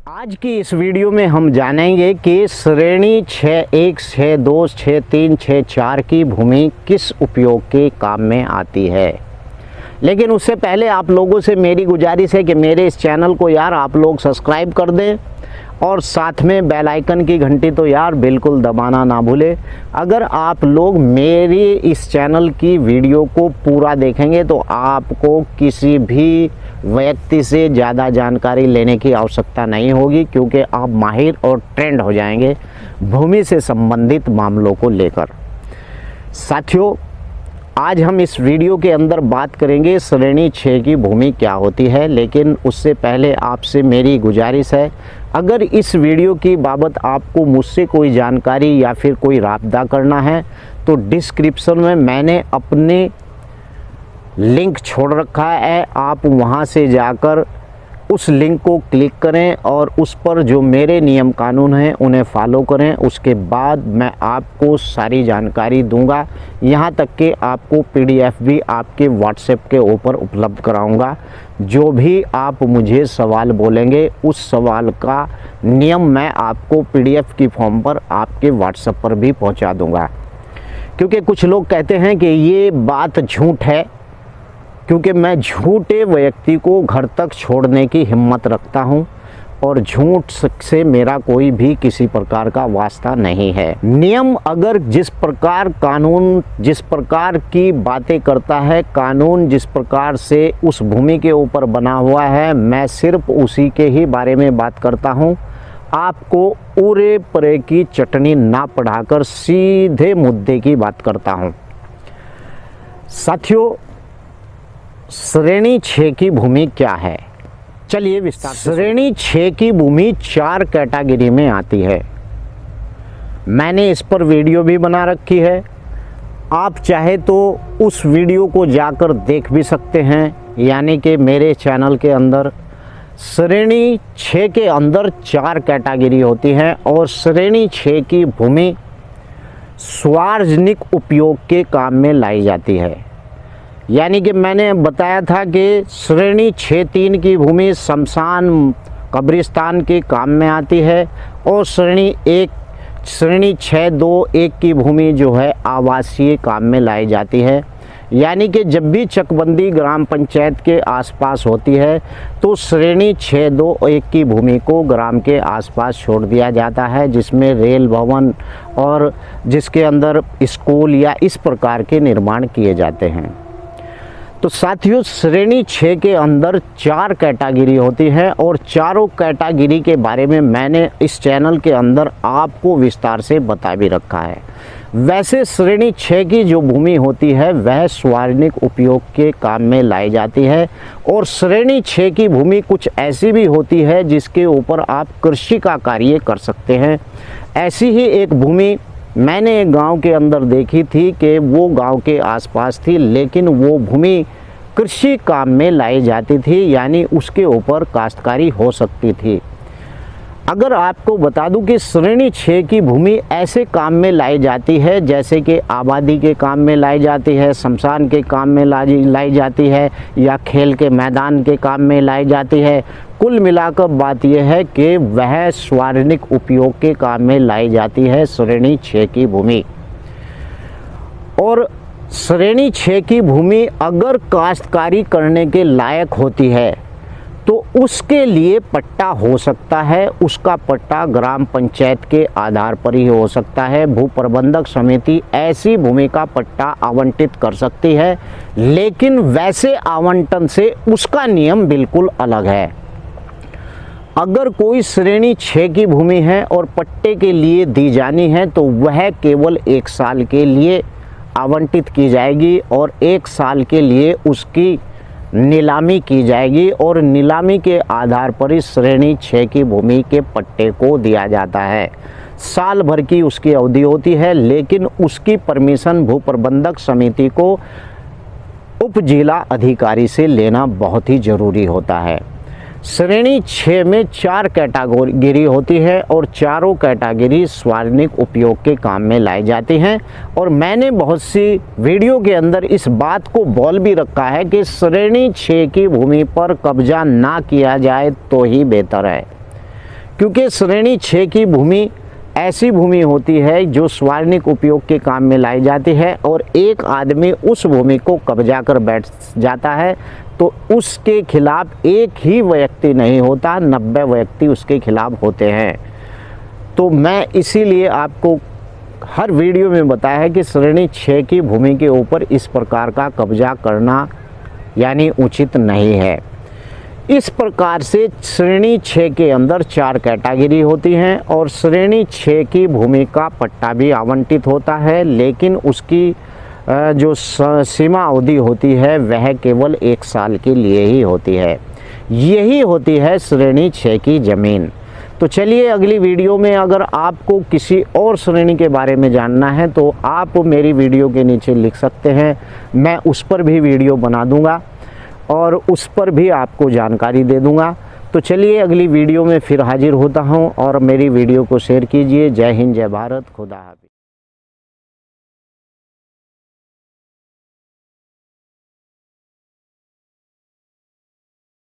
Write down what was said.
आज की इस वीडियो में हम जानेंगे कि श्रेणी 6.1, 6.2, 6.3, 6.4 की भूमि किस उपयोग के काम में आती है। लेकिन उससे पहले आप लोगों से मेरी गुजारिश है कि मेरे इस चैनल को यार आप लोग सब्सक्राइब कर दें और साथ में बेल आइकन की घंटी तो यार बिल्कुल दबाना ना भूलें। अगर आप लोग मेरी इस चैनल की वीडियो को पूरा देखेंगे तो आपको किसी भी व्यक्ति से ज़्यादा जानकारी लेने की आवश्यकता नहीं होगी, क्योंकि आप माहिर और ट्रेंड हो जाएंगे भूमि से संबंधित मामलों को लेकर। साथियों, आज हम इस वीडियो के अंदर बात करेंगे श्रेणी 6 की भूमि क्या होती है। लेकिन उससे पहले आपसे मेरी गुजारिश है, अगर इस वीडियो की बाबत आपको मुझसे कोई जानकारी या फिर कोई राब्ता करना है तो डिस्क्रिप्शन में मैंने अपने लिंक छोड़ रखा है, आप वहां से जाकर उस लिंक को क्लिक करें और उस पर जो मेरे नियम कानून हैं उन्हें फॉलो करें। उसके बाद मैं आपको सारी जानकारी दूंगा, यहां तक कि आपको पीडीएफ भी आपके व्हाट्सएप के ऊपर उपलब्ध कराऊंगा। जो भी आप मुझे सवाल बोलेंगे उस सवाल का नियम मैं आपको पीडीएफ की फॉर्म पर आपके व्हाट्सएप पर भी पहुंचा दूंगा। क्योंकि कुछ लोग कहते हैं कि ये बात झूठ है, क्योंकि मैं झूठे व्यक्ति को घर तक छोड़ने की हिम्मत रखता हूं और झूठ से मेरा कोई भी किसी प्रकार का वास्ता नहीं है। नियम अगर जिस प्रकार कानून जिस प्रकार की बातें करता है, कानून जिस प्रकार से उस भूमि के ऊपर बना हुआ है, मैं सिर्फ उसी के ही बारे में बात करता हूं। आपको उरे परे की चटनी ना पढ़ाकर सीधे मुद्दे की बात करता हूं। साथियों, श्रेणी 6 की भूमि क्या है, चलिए विस्तार से। श्रेणी 6 की भूमि 4 कैटेगरी में आती है। मैंने इस पर वीडियो भी बना रखी है, आप चाहे तो उस वीडियो को जाकर देख भी सकते हैं। यानी कि मेरे चैनल के अंदर श्रेणी 6 के अंदर 4 कैटेगरी होती है और श्रेणी 6 की भूमि सार्वजनिक उपयोग के काम में लाई जाती है। यानी कि मैंने बताया था कि श्रेणी 6.3 की भूमि शमशान कब्रिस्तान के काम में आती है और श्रेणी 6.2.1 की भूमि जो है आवासीय काम में लाई जाती है। यानी कि जब भी चकबंदी ग्राम पंचायत के आसपास होती है तो श्रेणी 6.2.1 की भूमि को ग्राम के आसपास छोड़ दिया जाता है, जिसमें रेल भवन और जिसके अंदर स्कूल या इस प्रकार के निर्माण किए जाते हैं। तो साथियों, श्रेणी 6 के अंदर 4 कैटेगरी होती है और चारों कैटेगरी के बारे में मैंने इस चैनल के अंदर आपको विस्तार से बता भी रखा है। वैसे श्रेणी 6 की जो भूमि होती है वह सार्वजनिक उपयोग के काम में लाई जाती है और श्रेणी 6 की भूमि कुछ ऐसी भी होती है जिसके ऊपर आप कृषि का कार्य कर सकते हैं। ऐसी ही एक भूमि मैंने एक गांव के अंदर देखी थी कि वो गांव के आसपास थी, लेकिन वो भूमि कृषि काम में लाई जाती थी, यानी उसके ऊपर काश्तकारी हो सकती थी। अगर आपको बता दूं कि श्रेणी 6 की भूमि ऐसे काम में लाई जाती है जैसे कि आबादी के काम में लाई जाती है, शमशान के काम में लाई जाती है या खेल के मैदान के काम में लाई जाती है। कुल मिलाकर बात यह है कि वह सार्वजनिक उपयोग के काम में लाई जाती है श्रेणी 6 की भूमि। और श्रेणी 6 की भूमि अगर काश्तकारी करने के लायक होती है तो उसके लिए पट्टा हो सकता है। उसका पट्टा ग्राम पंचायत के आधार पर ही हो सकता है। भू प्रबंधक समिति ऐसी भूमि का पट्टा आवंटित कर सकती है, लेकिन वैसे आवंटन से उसका नियम बिल्कुल अलग है। अगर कोई श्रेणी 6 की भूमि है और पट्टे के लिए दी जानी है तो वह केवल 1 साल के लिए आवंटित की जाएगी और 1 साल के लिए उसकी नीलामी की जाएगी और नीलामी के आधार पर इस श्रेणी 6 की भूमि के पट्टे को दिया जाता है। साल भर की उसकी अवधि होती है, लेकिन उसकी परमिशन भू प्रबंधक समिति को उप जिला अधिकारी से लेना बहुत ही ज़रूरी होता है। श्रेणी 6 में 4 कैटेगरी होती है और चारों कैटेगरी सार्वजनिक उपयोग के काम में लाई जाती हैं। और मैंने बहुत सी वीडियो के अंदर इस बात को बोल भी रखा है कि श्रेणी 6 की भूमि पर कब्जा ना किया जाए तो ही बेहतर है। क्योंकि श्रेणी 6 की भूमि ऐसी भूमि होती है जो सार्वजनिक उपयोग के काम में लाई जाती है और एक आदमी उस भूमि को कब्जा कर बैठ जाता है तो उसके खिलाफ एक ही व्यक्ति नहीं होता, 90 व्यक्ति उसके खिलाफ होते हैं। तो मैं इसीलिए आपको हर वीडियो में बताया है कि श्रेणी 6 की भूमि के ऊपर इस प्रकार का कब्जा करना यानी उचित नहीं है। इस प्रकार से श्रेणी 6 के अंदर 4 कैटेगरी होती हैं और श्रेणी 6 की भूमि का पट्टा भी आवंटित होता है, लेकिन उसकी जो सीमा अवधि होती है वह केवल 1 साल के लिए ही होती है। यही होती है श्रेणी 6 की ज़मीन। तो चलिए अगली वीडियो में अगर आपको किसी और श्रेणी के बारे में जानना है तो आप मेरी वीडियो के नीचे लिख सकते हैं, मैं उस पर भी वीडियो बना दूंगा और उस पर भी आपको जानकारी दे दूंगा। तो चलिए अगली वीडियो में फिर हाजिर होता हूं और मेरी वीडियो को शेयर कीजिए। जय हिंद, जय भारत, खुदा हाफिज़।